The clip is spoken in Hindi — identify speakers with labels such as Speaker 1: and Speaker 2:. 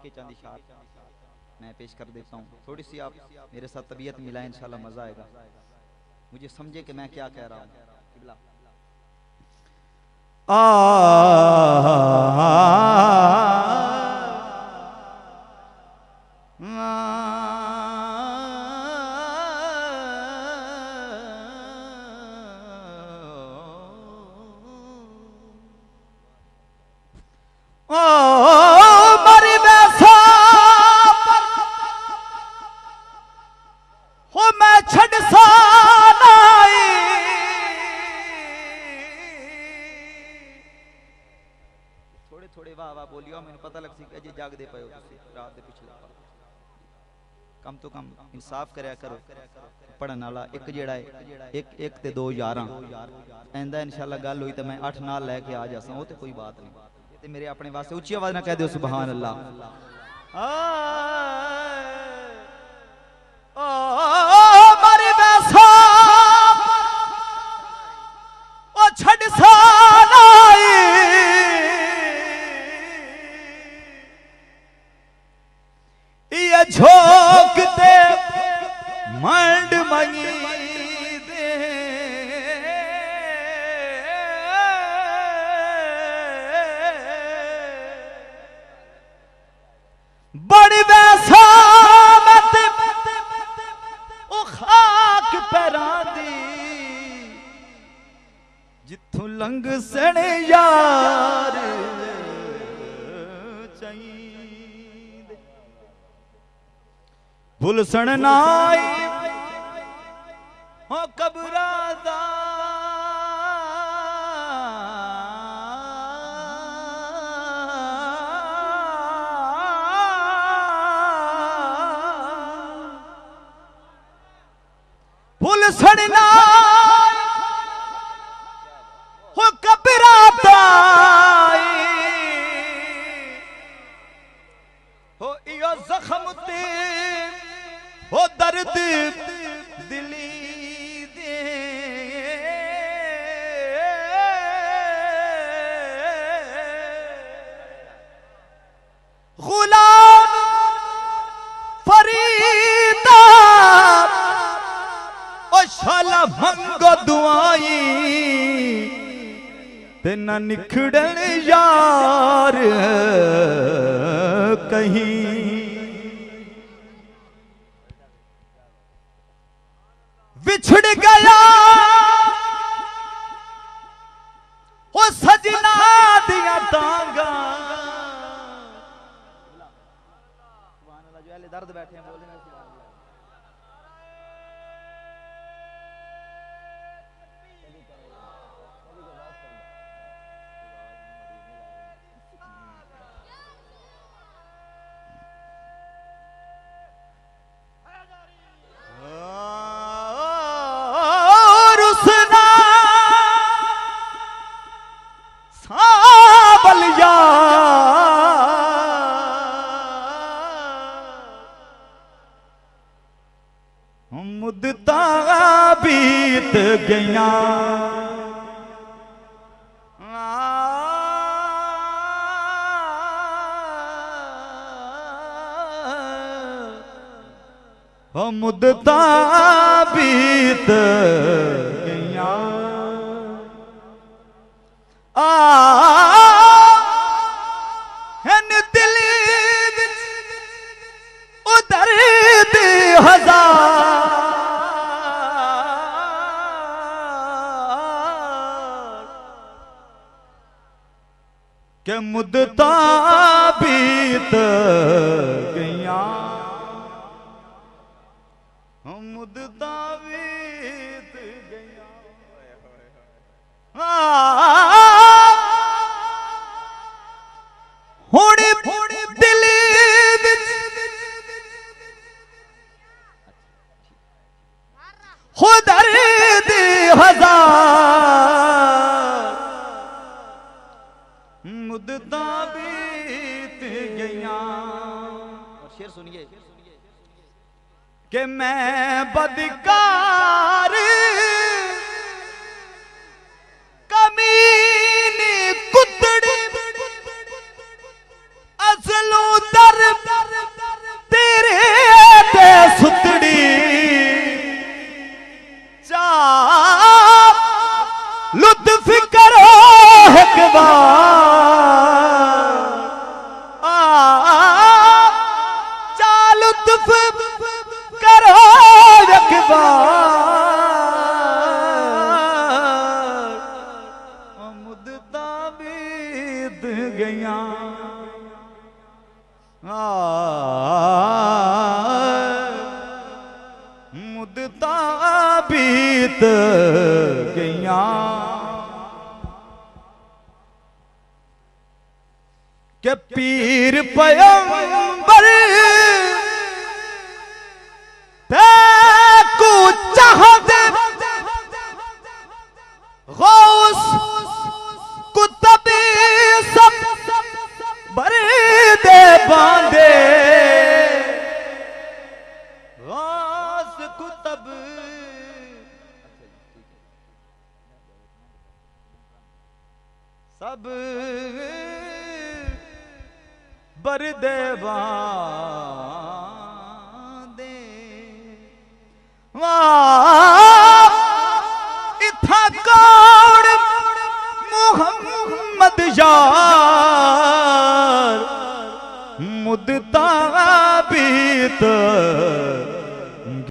Speaker 1: के चंद इशार मैं पेश कर देता हूँ। थोड़ी सी आप मेरे साथ तबीयत मिलाएं, इंशाल्लाह मजा आएगा, मुझे समझे कि मैं क्या कह रहा हूँ। थोड़े वाह वाह बोलियो, मैंने पता लग सी अजे जाग दे पाए रात के पिछले कम तो कम इंसाफ करया करो। पढ़न वाला एक जेड़ा है एक ते दो 11 ऐंदा इंशाल्लाह गल हुई तो मैं 8 नाल लैके आ जासा, वो तो कोई बात नहीं। ते मेरे अपने वास्ते उच्ची आवाज ना कह दियो सुभान अल्लाह। मारी बैसा ओ छड़ सालाई ये झोंकते मंड मई दे बड़ी वैसा मत ओ खाक पैरां दी जिथों लंघ सण यार चाहिए भुल सण नाई हो कबरा दा भुल सण नाई हो कबरा दा हो इयो जख्म ते हो दर्द दिली दे गुलाम फरीदा ओ शाला मंगो दुआई ते ना निखड़न यार कहीं बिछड़ गया वो सजना दिया तांगा जो दर्द बैठे हैं बोल देना मुद्दता बीत गया मुद्दता बीत गया दिल उधर हजार के मुद्दता बीत गया मुद्दता बीत गया हुण दिल हो दर्द हजार मुद्दता बीत गया। और शेर सुनिए कि मैं बदकार कमीनी कुतड़ी असलू दर मुद्दता बीत गईया के पीर पैगंबर तेकू चाहते गौस कुतबी सब बरदे बांधे गौस कुतब सब बरदे बांधे इथा कौड़ मुहम्मद यार मुद्दता बीत